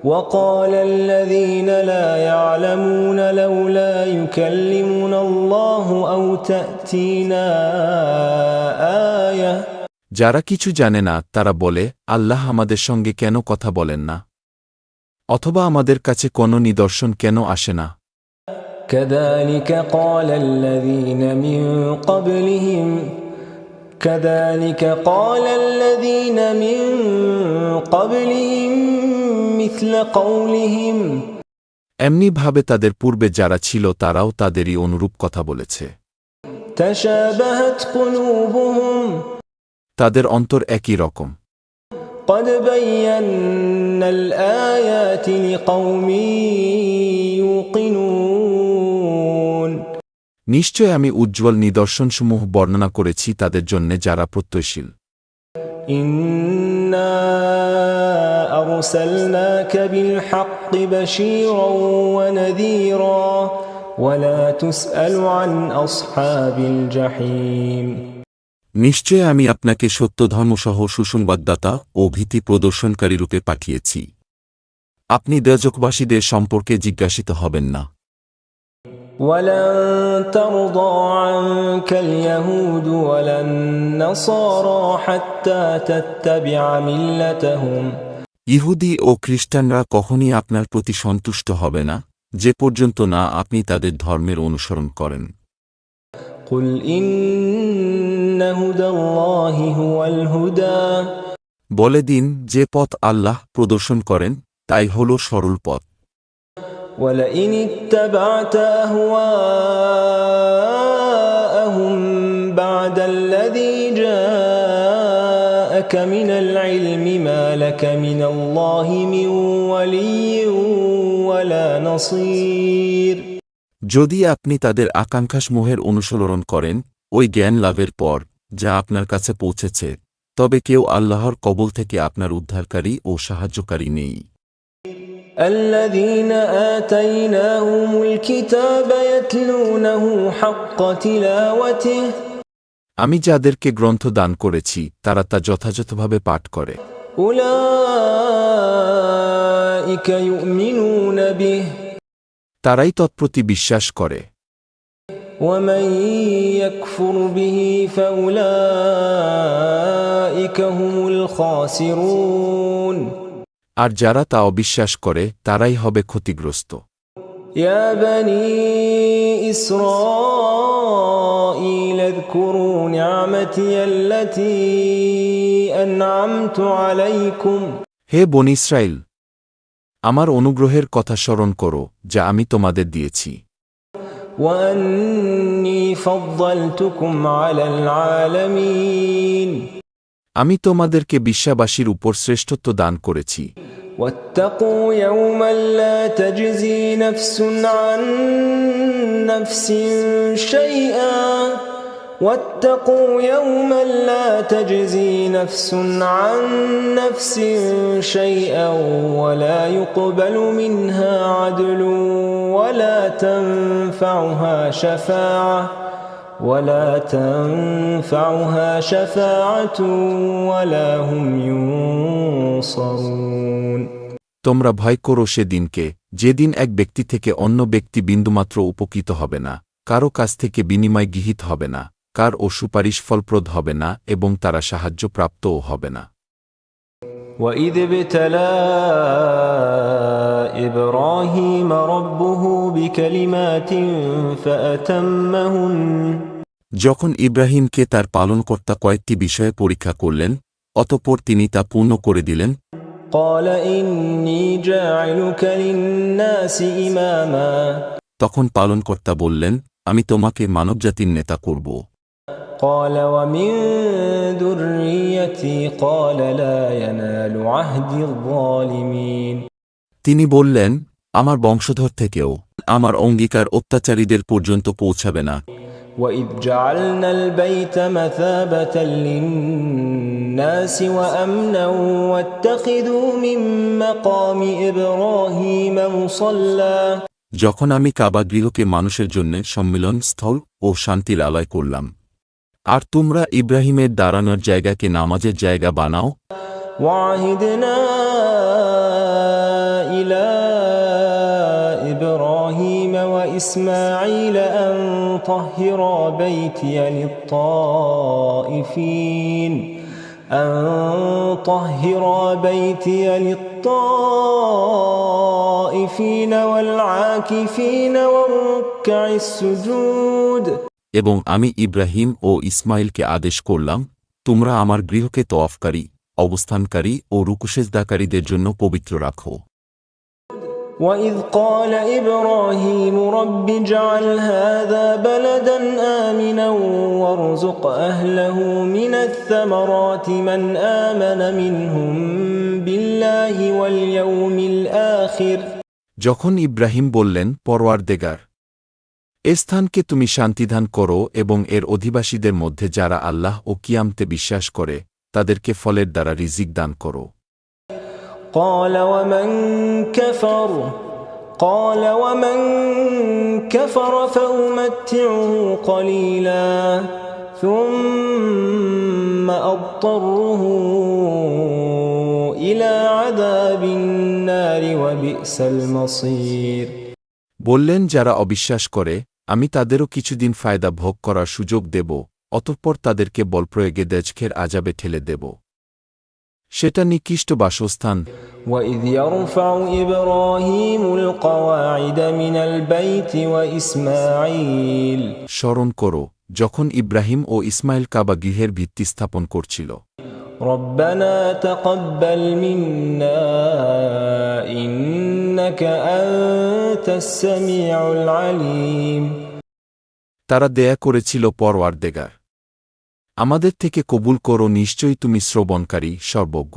وقال الذين لا يعلمون لولا يكلمنا الله أو تأتينا آية যারা কিছু জানে না তারা বলে আল্লাহ আমাদের সঙ্গে কেন কথা বলেন না অথবা আমাদের কাছে কোনো নিদর্শন কেন আসে না كذلك قال الذين من قبلهم مثل قولهم এমনি ভাবে তাদের পূর্বে যারা ছিল তারাও তাদেরই অনুরূপ কথা বলেছে تشابهت قلوبهم তাদের অন্তর একই রকম قد بينا الآيات لقوم يوقنون নিশ্চয় আমি উজ্জ্বল নিদর্শনসমূহ বর্ণনা করেছি তাদের জন্য যারা প্রত্যয়শীল إنا أرسلناك بالحق بشيرا ونذيرا ولا تسأل عن أصحاب الجحيم নিশ্চয় আমি আপনাকে সত্য ধর্মসহ সুসংবাদদাতা ও ভীতি প্রদর্শনকারী রূপে পাঠিয়েছি আপনি দোজখবাসীদের সম্পর্কে জিজ্ঞাসিত হবেন না ولن ترضى عنك اليهود ولا النصارى حتى تتبع ملتهم ইহুদি ও খ্রিস্টানরা কখনই আপনার প্রতি সন্তুষ্ট হবে না যে পর্যন্ত না আপনি তাদের ধর্মের অনুসরণ করেন قل إن هدى الله هو الهدى বলে দিন যে পথ আল্লাহ প্রদর্শন করেন তাই হল সরল পথ ولئن اتبعت أهواءهم بعد الذي جاءك من العلم ما لك من الله من ولي ولا نصير যদি আপনি তাদের আকাঙ্ক্ষাসমূহের অনুসরণ করেন ওই জ্ঞান লাভের পর যা আপনার কাছে পৌঁছেছে তবে কেউ আল্লাহর কবল থেকে আপনার উদ্ধারকারী ও সাহায্যকারী নেই الذين آتيناهم الكتاب يتلونه حق تلاوته আমি যাদেরকে গ্রন্থ দান করেছি তারা তা যথাযথভাবে পাঠ করে أولئك يؤمنون به তারাই তৎপ্রতি বিশ্বাস করে ومن يكفر به فأولئك هم الخاسرون আর যারা তা অবিশ্বাস করে তারাই হবে ক্ষতিগ্রস্ত يا بني إسرائيل اذكروا نعمتي التي أنعمت عليكم হে বনী ইসরাইল আমার অনুগ্রহের কথা স্মরণ করো যা আমি তোমাদের দিয়েছি وأني فضلتكم على العالمين আমি তোমাদেরকে বিশ্বাবাসীর উপর শ্রেষ্ঠত্ব দান করেছি واتقوا يوما لا تجزي نفس عن نفس شيئا واتقوا يوما لا تجزي نفس عن نفس شيئا ولا يقبل منها عدل ولا تنفعها شفاعة ولا هم ينصرون তোমরা ভয় করো সেদিনকে যেদিন এক ব্যক্তি থেকে অন্য ব্যক্তি বিন্দুমাত্র উপকৃত হবে না কারো কাছ থেকে বিনিময় গৃহীত হবে না কার ও সুপারিশ ফলপ্রদ হবে না এবং তারা সাহায্যপ্রাপ্তও হবে না وَإِذِ ابْتَلَى إِبْرَاهِيمَ رَبُّهُ بِكَلِمَاتٍ فَأَتَمَّهُنَّ যখন ইব্রাহিমকে তার পালনকর্তা কয়েকটি বিষয়ে পরীক্ষা করলেন অতঃপর তিনি তা পূর্ণ করে দিলেন قَالَ إِنِّي جَاعِلُكَ لِلنَّاسِ إِمَامًا তখন পালনকর্তা বললেন আমি তোমাকে মানবজাতির নেতা করব قَالَ وَمِن ذُرِّيَّتِي قَالَ لَا يَنَالُ عَهْدِي الظَّالِمِينَ তিনি বললেন আমার বংশধর থেকেও আমার অঙ্গীকার অত্যাচারীদের পর্যন্ত পৌঁছাবে না وَإِذْ جَعَلْنَا الْبَيْتَ مَثَابَةً لِلنَّاسِ وَأَمْنًا وَاتَّخِذُوا مِن مَّقَامِ إِبْرَاهِيمَ مُصَلًّى যখন আমি কাবা গৃহকে মানুষের জন্য সম্মিলন স্থল ও শান্তির আলয় করলাম আর তোমরা ইব্রাহিমের দাঁড়ানোর জায়গাকে নামাজের জায়গা বানাও وَعَهِدْنَا وإسماعيل أن طهرا بيتي للطائفين والعاكفين والركع السجود এবং আমি ইব্রাহিম ও ইসমাইলকে আদেশ করলাম, তোমরা আমার গৃহকে তওয়াফকারী, অবস্থানকারী ও রুকুসেজদাকারীদের জন্য পবিত্র রাখো। وإذ قال إبراهيم رب اجعل هذا بلدا آمنا وارزق أهله من الثمرات من آمن منهم بالله واليوم الآخر যখন ইব্রাহিম বললেন, পরওয়ারদেগার, এ স্থানকে তুমি শান্তিদান করো এবং এর অধিবাসীদের মধ্যে যারা আল্লাহ ও কিয়ামতে বিশ্বাস করে তাদেরকে ফলের দ্বারা রিজিক দান করো। قال ومن كفر فأمتعه قليلا ثم أضطره إلى عذاب النار وبئس المصير বললেন, যারা অবিশ্বাস করে আমি তাদেরও কিছুদিন ফায়দা ভোগ করার সুযোগ দেব, অতঃপর তাদেরকে বলপ্রয়োগে দেজখের আযাবে ঠেলে দেব। সেটা নিকৃষ্ট বাসস্থান। وَإِذْ يَرْفَعُ إِبْرَاهِيمُ الْقَوَاعِدَ مِنَ الْبَيْتِ وَإِسْمَاعِيلُ স্মরণ করো যখন ইব্রাহিম ও ইসমাইল কাবা গৃহের ভিত্তি স্থাপন করছিল। رَبَّنَا تَقَبَّلْ مِنَّا إِنَّكَ أَنْتَ السَّمِيعُ الْعَلِيمُ তারা দেয়া করেছিল, পরওয়ারদেগার, আমাদের থেকে কবুল করো, নিশ্চয়ই তুমি শ্রবণকারী, সর্বজ্ঞ।